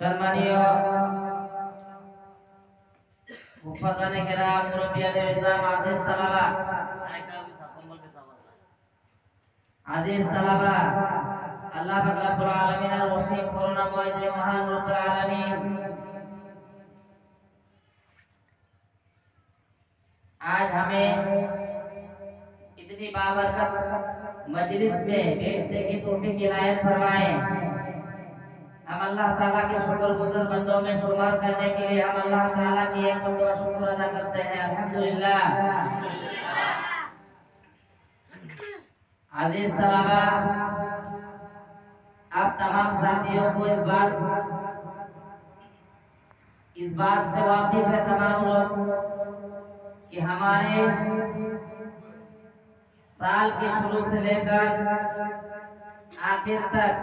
সম্মানীয় মুফাজ্জানে কেরাম, মুরব্বিয়ানে ইসলাম, আজিজ তালাবা, আজিজ তালাবা, আল্লাহ পাক রব্বুল আলামিনের অসীম করুণাময় যে মহান রব্বুল আলামিন आज हमें इतनी बाबरकत मजलिस में बैठने की तौफीक इनायत फरमाए। हम अल्लाह ताला के शुक्रगुजार बंदों में शुमार करने के लिए हम अल्लाह ताला की एक मरतबा शुक्र अदा करते हैं। अल्हम्दुलिल्लाह। अजीज तलबा, आप तमाम साथियों को इस बात से वाकिफ है तमाम लोग कि हमारे साल के शुरू से लेकर आखिर तक